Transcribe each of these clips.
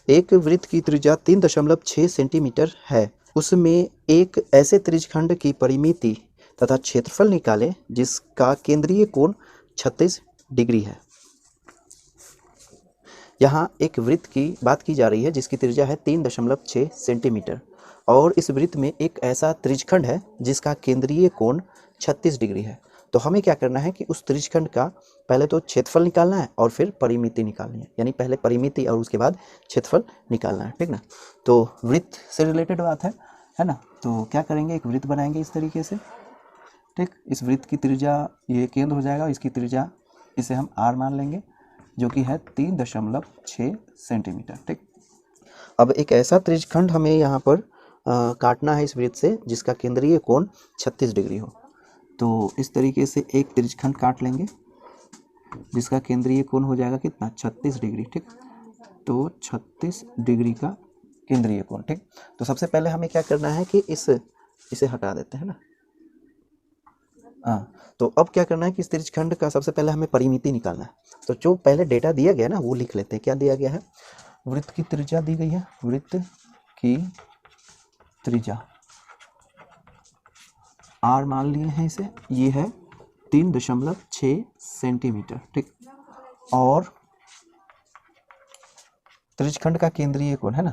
एक वृत्त की त्रिज्या 3.6 सेंटीमीटर है। उसमें एक ऐसे त्रिज्यखंड की परिमिति तथा क्षेत्रफल निकालें जिसका केंद्रीय कोण 36 डिग्री है। यहाँ एक वृत्त की बात की जा रही है जिसकी त्रिज्या है 3.6 सेंटीमीटर और इस वृत्त में एक ऐसा त्रिज्यखंड है जिसका केंद्रीय कोण 36 डिग्री है। तो हमें क्या करना है कि उस त्रिज्यखंड का पहले तो क्षेत्रफल निकालना है और फिर परिमिति निकालनी है, यानी पहले परिमिति और उसके बाद क्षेत्रफल निकालना है, ठीक ना। तो वृत्त से रिलेटेड बात है ना। तो क्या करेंगे, एक वृत्त बनाएंगे इस तरीके से, ठीक। इस वृत्त की त्रिज्या ये केंद्र हो जाएगा, इसकी त्रिज्या इसे हम r मान लेंगे जो कि है 3.6 सेंटीमीटर, ठीक। अब एक ऐसा त्रिज्यखंड हमें यहाँ पर काटना है इस वृत्त से जिसका केंद्रीय कोण 36 डिग्री हो। तो इस तरीके से एक त्रिज्यखंड काट लेंगे जिसका केंद्रीय कोण हो जाएगा कितना, 36 डिग्री, ठीक। तो 36 डिग्री का केंद्रीय कोण, ठीक। तो सबसे पहले हमें क्या करना है कि इसे हटा देते हैं ना। तो अब क्या करना है कि इस त्रिज्यखंड का सबसे पहले हमें परिमिति निकालना है। तो जो पहले डेटा दिया गया ना वो लिख लेते हैं। क्या दिया गया है, वृत्त की त्रिज्या दी गई है, वृत्त की त्रिज्या r मान लिए हैं इसे, ये है 3.6 सेंटीमीटर, ठीक। और त्रिज्यखंड का केंद्रीय कोण है ना,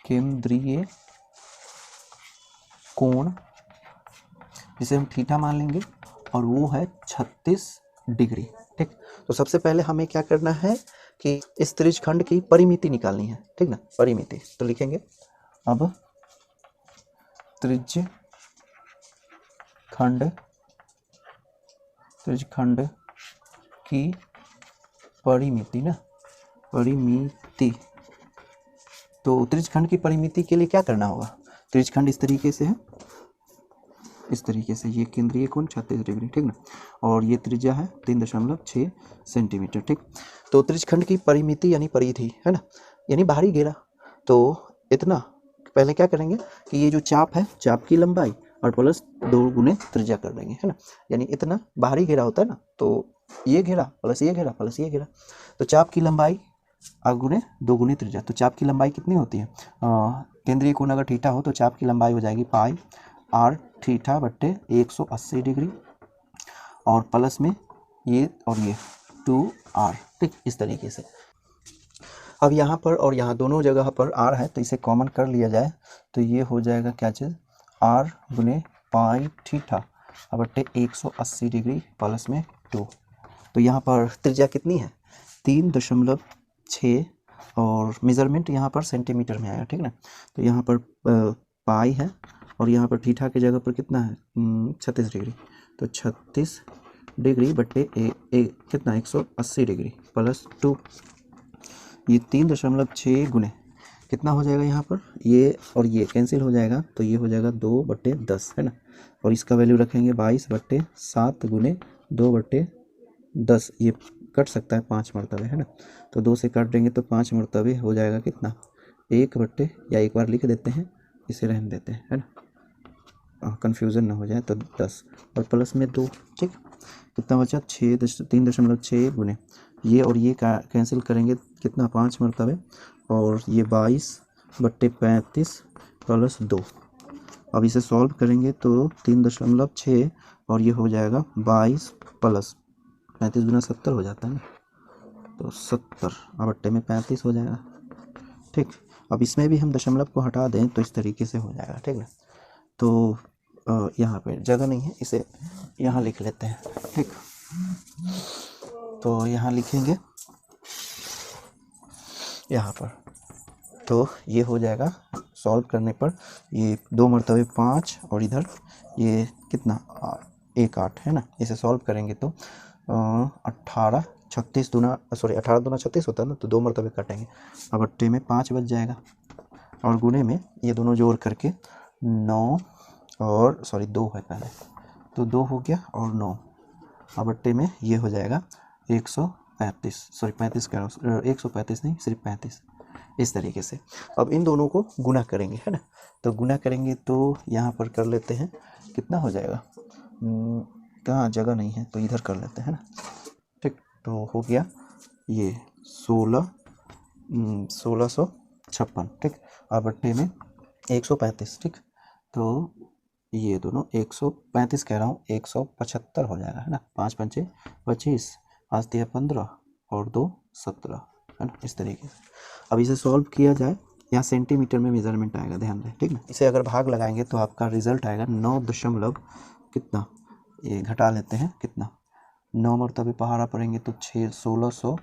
केंद्रीय कोण जिसे हम थीटा मान लेंगे और वो है 36 डिग्री, ठीक। तो सबसे पहले हमें क्या करना है कि इस त्रिज्यखंड की परिमिति निकालनी है, ठीक ना। परिमिति तो लिखेंगे, अब त्रिज्यखंड की परिमिति ना, परिमिति। तो त्रिज्यखंड की परिमिति के लिए क्या करना होगा, त्रिज्यखंड इस तरीके से है, इस तरीके से, ये केंद्रीय कोण 36 डिग्री, ठीक ना। और ये त्रिज्या है 3.6 सेंटीमीटर, ठीक। तो त्रिज्यखंड की परिमिति यानी परिधि है ना, यानी बाहरी घेरा। तो इतना पहले क्या करेंगे कि ये जो चाप है, चाप की लंबाई और प्लस 2 गुने त्रिज्या कर देंगे, है ना। यानी इतना बाहरी घेरा होता है ना, तो ये घेरा प्लस ये घेरा प्लस ये घेरा, तो चाप की लंबाई गुने 2 गुने त्रिज्या। तो चाप की लंबाई कितनी होती है, केंद्रीय कोण अगर थीटा हो तो चाप की लंबाई हो जाएगी पाई r थीटा बट्टे 180 डिग्री और प्लस में ये और ये 2r, ठीक। इस तरीके से अब यहाँ पर और यहाँ दोनों जगह पर r है तो इसे कॉमन कर लिया जाए तो ये हो जाएगा क्या चीज़, r गुने पाई थीटा बट्टे 180 डिग्री प्लस में 2। तो यहाँ पर त्रिज्या कितनी है, 3.6 और मेजरमेंट यहाँ पर सेंटीमीटर में आया, ठीक ना। तो यहाँ पर पाई है और यहाँ पर थीटा की जगह पर कितना है 36 डिग्री, तो 36 डिग्री बट्टे कितना 180 डिग्री प्लस 2, ये 3.6 गुने कितना हो जाएगा, यहाँ पर ये और ये कैंसिल हो जाएगा तो ये हो जाएगा 2/10, है ना। और इसका वैल्यू रखेंगे 22/7 गुने 2/10, ये कट सकता है 5 मरतबे, है ना। तो 2 से काट देंगे तो 5 मरतबे हो जाएगा कितना, 1 या एक बार लिख देते हैं, इसे रहने देते हैं, है ना, कन्फ्यूज़न ना हो जाए, तो 10 और प्लस में 2, ठीक। कितना बचा 3.6 गुने ये और ये कैंसिल करेंगे कितना 5 मरतबे और ये 22/35 प्लस 2। अब इसे सॉल्व करेंगे तो 3.6 और ये हो जाएगा 22 प्लस 35 गुना 70 हो जाता है ना, तो 70 बट्टे में 35 हो जाएगा, ठीक। अब इसमें भी हम दशमलव को हटा दें तो इस तरीके से हो जाएगा, ठीक ना। तो यहाँ पे जगह नहीं है, इसे यहाँ लिख लेते हैं, ठीक। तो यहाँ लिखेंगे यहाँ पर, तो ये हो जाएगा सॉल्व करने पर, ये 2 मरतबे 5 और इधर ये कितना 8 है ना। इसे सॉल्व करेंगे तो 18 दुना 36 होता है ना, तो 2 मरतबे काटेंगे, अब अट्ठे में 5 बच जाएगा और गुने में ये दोनों जोड़ करके 9 और 2 है पहले, तो 2 हो गया और 9, अब अट्ठे में ये हो जाएगा 135 कह रहा हूँ, 135 नहीं सिर्फ 35, इस तरीके से। अब इन दोनों को गुना करेंगे, है ना। तो गुना करेंगे तो यहाँ पर कर लेते हैं, कितना हो जाएगा, कहाँ जगह नहीं है तो इधर कर लेते हैं ना, ठीक। तो हो गया ये 16 1656, ठीक, और बट्टे में 135, ठीक। तो ये दोनों 135 कह रहा हूँ, 175 हो जाएगा, है ना। 5 पंचे 25, 5 तिया 15 और 2 17, है ना, इस तरीके से। अब इसे सॉल्व किया जाए, यहाँ सेंटीमीटर में मेजरमेंट आएगा, ध्यान दें, ठीक ना। इसे अगर भाग लगाएंगे तो आपका रिजल्ट आएगा 9 दशमलव कितना, ये घटा लेते हैं, कितना 9 मरतबे पहाड़ा पड़ेंगे तो 1600,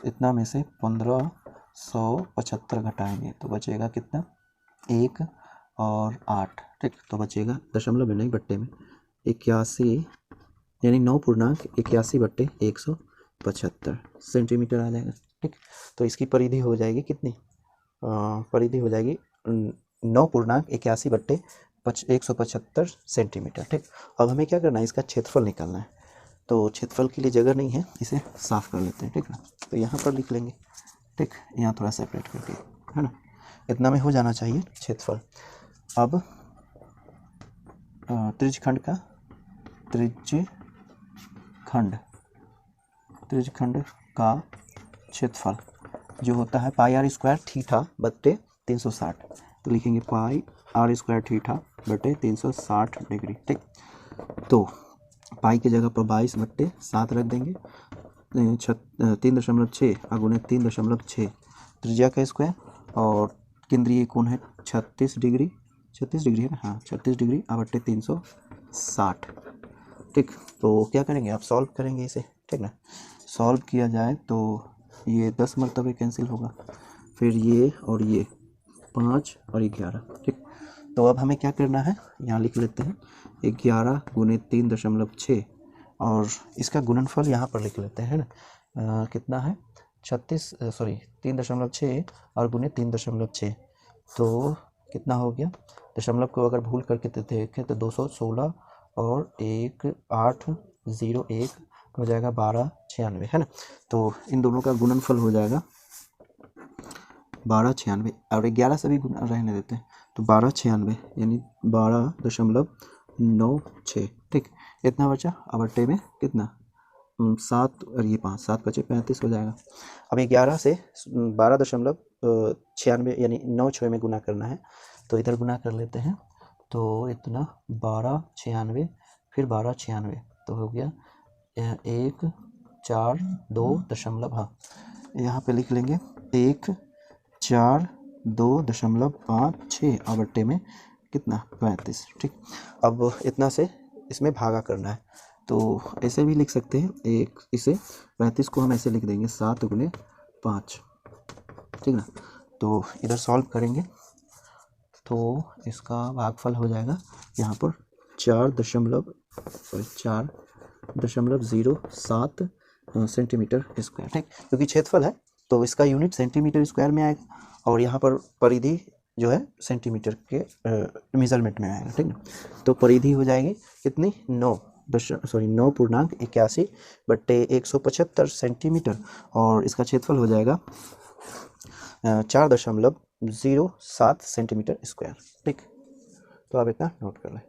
इतना में से 1575 घटाएंगे तो बचेगा कितना, 1 और 8, ठीक। तो बचेगा दशमलव में नहीं, बट्टे में 81, यानी 9.81 बट्टे 175 सेंटीमीटर आ जाएगा, ठीक। तो इसकी परिधि हो जाएगी कितनी, परिधि हो जाएगी 9.81 बट्टे 175 सेंटीमीटर, ठीक। अब हमें क्या करना है, इसका क्षेत्रफल निकालना है। तो क्षेत्रफल के लिए जगह नहीं है, इसे साफ कर लेते हैं, ठीक ना। तो यहाँ पर लिख लेंगे, ठीक, यहाँ थोड़ा सेपरेट करके, है ना, इतना में हो जाना चाहिए क्षेत्रफल। अब त्रिज्यखंड का क्षेत्रफल जो होता है पाई आर स्क्वायर थीटा बट्टे 360, तो लिखेंगे पाई आर स्क्वायर थीटा बट्टे 360 डिग्री, ठीक। तो पाई की जगह पर 22 बट्टे 7 रख देंगे, 3.6 अगुणे 3.6 त्रिज्या का स्क्वायर, और केंद्रीय कोण है 36 डिग्री, 36 डिग्री है ना, हाँ 36 डिग्री बट्टे 360, ठीक। तो क्या करेंगे, आप सॉल्व करेंगे इसे, ठीक ना। सॉल्व किया जाए तो ये 10 मरतबे कैंसिल होगा, फिर ये और ये 5 और 11, ठीक। तो अब हमें क्या करना है, यहाँ लिख लेते हैं 11 गुने 3.6 और इसका गुणनफल यहाँ पर लिख लेते हैं, ना कितना है 3.6 और गुने 3.6, तो कितना हो गया, दशमलव को अगर भूल करके देखें तो 216 और 1801 हो जाएगा 1296, है ना। तो इन दोनों का गुणनफल हो जाएगा 1296 और 11 से भी गुना रहने देते हैं, तो 1296 यानी 12.96, ठीक। इतना बचा, अब बट्टे में कितना 7 और ये 5, 7 बचे 35 हो जाएगा। अब 11 से 12.96 यानी 96 में गुना करना है, तो इधर गुना कर लेते हैं, तो इतना 1296 फिर 1296, तो हो गया 142 हाँ, यहाँ पे लिख लेंगे 142.56 और बट्टे में कितना 35, ठीक। अब इतना से इसमें भागा करना है, तो ऐसे भी लिख सकते हैं, एक इसे 35 को हम ऐसे लिख देंगे 7 गुने 5, ठीक ना। तो इधर सॉल्व करेंगे तो इसका भागफल हो जाएगा यहाँ पर 4.07 सेंटीमीटर स्क्वायर, ठीक। क्योंकि क्षेत्रफल है तो इसका यूनिट सेंटीमीटर स्क्वायर में आएगा और यहाँ पर परिधि जो है सेंटीमीटर के मेजरमेंट में आएगा, ठीक ना। तो परिधि हो जाएगी कितनी 9.81 बट्टे 175 सेंटीमीटर और इसका क्षेत्रफल हो जाएगा 4.07 सेंटीमीटर स्क्वायर, ठीक। तो आप इतना नोट कर लें।